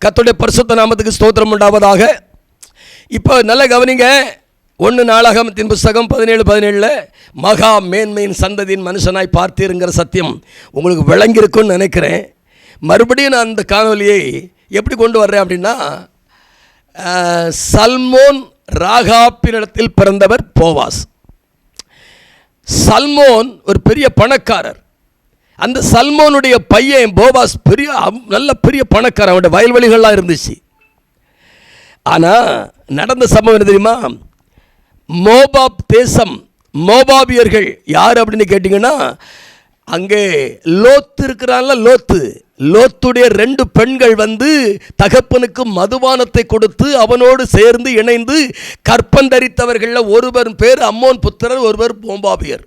கர்த்தருடைய பரிசுத்த நாமத்துக்கு ஸ்தோத்திரம் உண்டாவதாக. இப்போ நல்ல கவனிங்க. 1 நாளாகமத்தின் புஸ்தகம் 17:17 மகா மேன்மையின் சந்ததியின் மனுஷனாய் பார்த்தீருங்கிற சத்தியம் உங்களுக்கு விளங்கியிருக்குன்னு நினைக்கிறேன். மறுபடியும் நான் அந்த காணொலியை எப்படி கொண்டு வர்றேன் அப்படின்னா, சல்மோன் ராகாப்பினிடத்தில் பிறந்தவர் போவாஸ். சல்மோன் ஒரு பெரிய பணக்காரர். அந்த சல்மோனுடைய பையன் போவாஸ் நல்ல பெரிய பணக்காரர். அவனுடைய வயல்வெளிகள்லாம் இருந்துச்சு. ஆனால் நடந்த சம்பவம் என்ன தெரியுமா? மோபாப் தேசம், மோபாபியர்கள் யார் அப்படின்னு கேட்டிங்கன்னா, அங்கே லோத்து இருக்கிறான்ல, லோத்துடைய 2 பெண்கள் வந்து தகப்பனுக்கு மதுபானத்தை கொடுத்து அவனோடு சேர்ந்து இணைந்து கற்பந்தரித்தவர்களில் ஒருவர் பேர் அம்மோன் புத்திரர், ஒருவர் மோபாபியர்.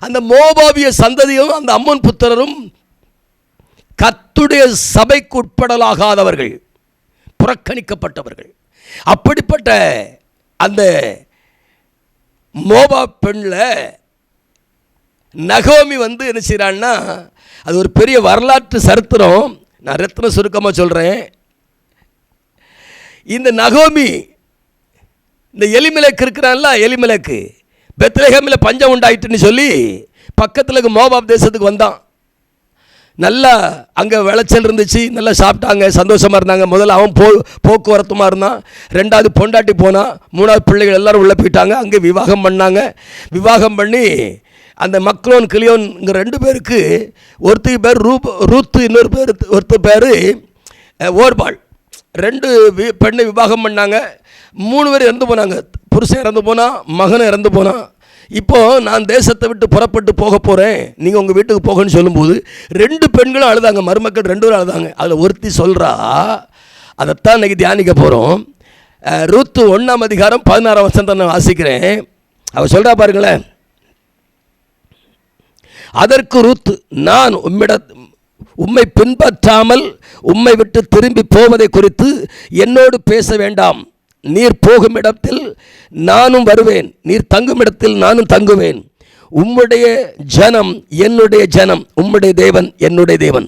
அந்த மோபாபிய சந்ததியும் அந்த அம்மோன் புத்திரரும் கர்த்தருடைய சபைக்கு உட்படலாகாதவர்கள், புறக்கணிக்கப்பட்டவர்கள். அப்படிப்பட்ட அந்த மோபாப் பெண்ணில் நகோமி வந்து என்ன செய்கிறான்னா, அது ஒரு பெரிய வரலாற்று சரித்திரம். நான் ரத்ன சுருக்கமாக சொல்கிறேன். இந்த நகோமி, இந்த எலிமெலக்கு இருக்கிறான்ல, எலிமெலக்கு பெத்லெகேமில் பஞ்சம் உண்டாயிட்டுன்னு சொல்லி பக்கத்தில் மோபாப் தேசத்துக்கு வந்தான். நல்லா அங்கே விளைச்சல் இருந்துச்சு, நல்லா சாப்பிட்டாங்க, சந்தோஷமாக இருந்தாங்க. முதல்ல அவன் போக்குவரத்துமாக இருந்தான். 2வது பொண்டாட்டி போனான். 3வது பிள்ளைகள் எல்லோரும் உள்ளே போயிட்டாங்க. அங்கே விவாகம் பண்ணாங்க. விவாகம் பண்ணி அந்த மக்லோன் கிளியோன்ங்கிற 2 பேருக்கு, ஒருத்தர் பேர் ரூத்து, ஒருத்தர் பேர் ஓர்பாள். 2 பெண்ணை விவாகம் பண்ணாங்க. 3 பேர் இறந்து போனாங்க. புருஷன் இறந்து போனான், மகனும் இறந்து போனான். இப்போது நான் தேசத்தை விட்டு புறப்பட்டு போக போகிறேன், நீங்கள் உங்கள் வீட்டுக்கு போகணும்னு சொல்லும்போது 2 பெண்களும் அழுதாங்க. மருமக்கள் 2 பேரும் அழுதாங்க. அதில் ஒருத்தி சொல்கிறா, அதைத்தான் இன்றைக்கி தியானிக்க போகிறோம். ரூத்து 1ஆம் அதிகாரம் 16ஆம் வசனத்தை நான் வாசிக்கிறேன். அவள் சொல்கிறா பாருங்களேன். அதற்கு ரூத்து, நான் உம்மை பின்பற்றாமல் உம்மை விட்டு திரும்பி போவதை குறித்து என்னோடு பேச வேண்டாம். நீர் போகும் இடத்தில் நானும் வருவேன், நீர் தங்கும் இடத்தில் நானும் தங்குவேன். உம்முடைய ஜனம் என்னுடைய ஜனம், உம்முடைய தேவன் என்னுடைய தேவன்.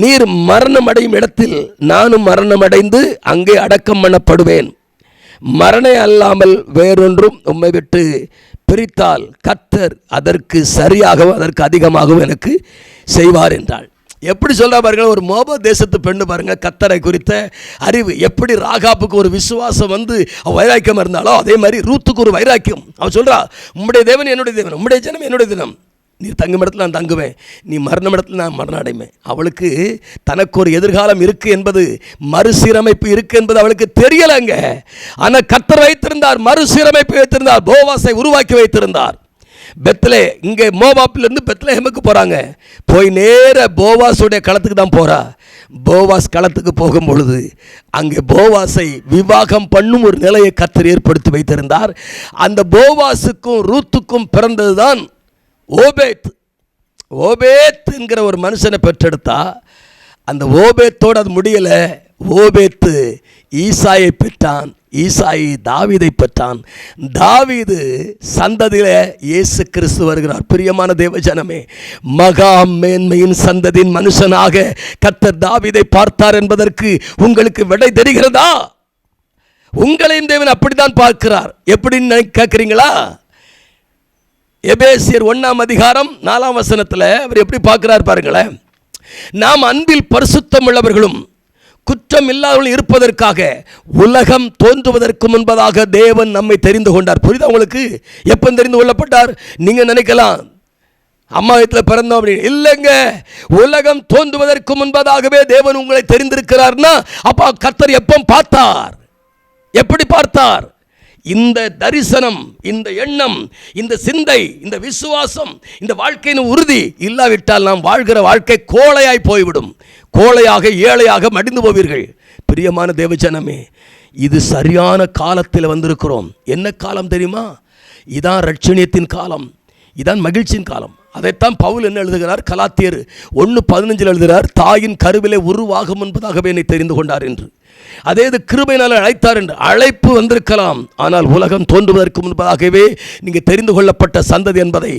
நீர் மரணம் அடையும் இடத்தில் நானும் மரணமடைந்து அங்கே அடக்கம் பண்ணப்படுவேன். மரணம் அல்லாமல் வேறொன்றும் உம்மை விட்டு பிரித்தால் கர்த்தர் அதற்கு சரியாகவும் அதற்கு அதிகமாகவும் எனக்கு செய்வார் என்றாள். எப்படி சொல்கிறா பாருங்க. ஒரு மோபா தேசத்து பெண்ணு பாருங்க, கர்த்தரை குறித்த அறிவு. எப்படி ராகாப்புக்கு ஒரு விசுவாசம் வந்து வைராக்கியம் இருந்தாலோ அதே மாதிரி ரூத்துக்கு ஒரு வைராக்கியம். அவன் சொல்கிறா, உம்முடைய தேவன் என்னுடைய தேவன், உம்முடைய ஜனம் என்னுடைய தினம். நீ தங்கும் இடத்துல நான் தங்குவேன், நீ மரணம் இடத்துல நான் மரணம் அடைவேன். அவளுக்கு தனக்கு ஒரு எதிர்காலம் இருக்குது என்பது, மறுசீரமைப்பு இருக்குது என்பது அவளுக்கு தெரியலைங்க. ஆனால் கர்த்தர் வைத்திருந்தார், மறுசீரமைப்பு வைத்திருந்தார், போவாசை உருவாக்கி வைத்திருந்தார். இங்கே மோபாப்பிலிருந்து பெத்லெகேமுக்கு போகிறாங்க. போய் நேர போவாஸுடைய களத்துக்கு தான் போகிறா. போவாஸ் களத்துக்கு போகும் பொழுது அங்கே போவாஸை விவாகம் பண்ணும் ஒரு நிலையை கர்த்தர் ஏற்படுத்தி வைத்திருந்தார். அந்த போவாஸுக்கும் ரூத்துக்கும் பிறந்தது தான் ஓபேத் என்கிற ஒரு மனுஷனை பெற்றெடுத்தா. அந்த ஓபேத்தோடு அது முடியலை. ஓபேத்து ஈசாயை பெற்றான், ஈசாயி தாவீதை பெற்றான். தாவீது சந்ததியில் இயேசு கிறிஸ்து வருகிறார். பிரியமான தேவஜனமே, மகா மேன்மையின் சந்ததியின் மனுஷனாக கர்த்தர் தாவீதை பார்த்தார் என்பதற்கு உங்களுக்கு விடை தெரிகிறதா? உங்களையும் தேவன் அப்படித்தான் பார்க்கிறார். எப்படின்னு கேட்குறீங்களா? எபேசியர் 1ஆம் அதிகாரம் 4ஆம் வசனத்தில் அவர் எப்படி பார்க்கிறார் பாருங்களேன். நாம் அன்பில் பரிசுத்தம் உள்ளவர்களும் குற்றம் இல்லாதவர்கள் இருப்பதற்காக உலகம் தோன்றுவதற்கு முன்பதாக தேவன் நம்மை தெரிந்து கொண்டார். புரியுதா உங்களுக்கு? எப்போ தெரிந்து கொள்ளப்பட்டார்? நீங்கள் நினைக்கலாம் அம்மா வீட்டில் பிறந்தோம் அப்படின்னு. இல்லைங்க, உலகம் தோன்றுவதற்கு முன்பதாகவே தேவன் உங்களை தெரிந்திருக்கிறார்னா அப்போ கர்த்தர் எப்போ பார்த்தார்? எப்படி பார்த்தார்? இந்த தரிசனம், இந்த எண்ணம், இந்த சிந்தை, இந்த விசுவாசம், இந்த வாழ்க்கையின் உறுதி இல்லாவிட்டால் நாம் வாழ்கிற வாழ்க்கை கோழையாய் போய்விடும். கோழையாக, ஏழையாக மடிந்து போவீர்கள். பிரியமான தேவஜனமே, இது சரியான காலத்தில் வந்திருக்கிறோம். என்ன காலம் தெரியுமா? இதான் ரட்சணியத்தின் காலம், இதான் மகிழ்ச்சியின் காலம். அதைத்தான் பவுல் என்ன எழுதுகிறார், கலாத்தியர் 1:15 எழுதுகிறார், தாயின் கருவிலே உருவாகும் என்பதாகவே என்னை தெரிந்து கொண்டார் என்று. அதே இது கிருபையினால் அழைத்தார் என்று. அழைப்பு வந்திருக்கலாம், ஆனால் உலகம் தோன்றுவதற்கு முன்பதாகவே நீங்கள் தெரிந்து கொள்ளப்பட்ட சந்ததி என்பதை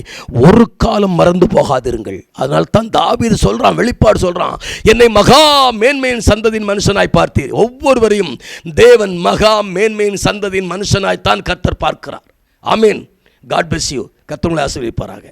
ஒரு காலம் மறந்து போகாதிருங்கள். அதனால தான் தாவீது சொல்றான், வெளிப்பாடு சொல்றான், என்னை மகா மேன்மையின் சந்ததியின் மனுஷனாய் பார்த்தீர். ஒவ்வொருவரையும் தேவன் மகா மேன்மையின் சந்ததியின் மனுஷனாய்த்தான் கர்த்தர் பார்க்கிறார். ஆமீன். God bless you. கர்த்தர் உங்களை ஆசீர்வதிப்பாராக.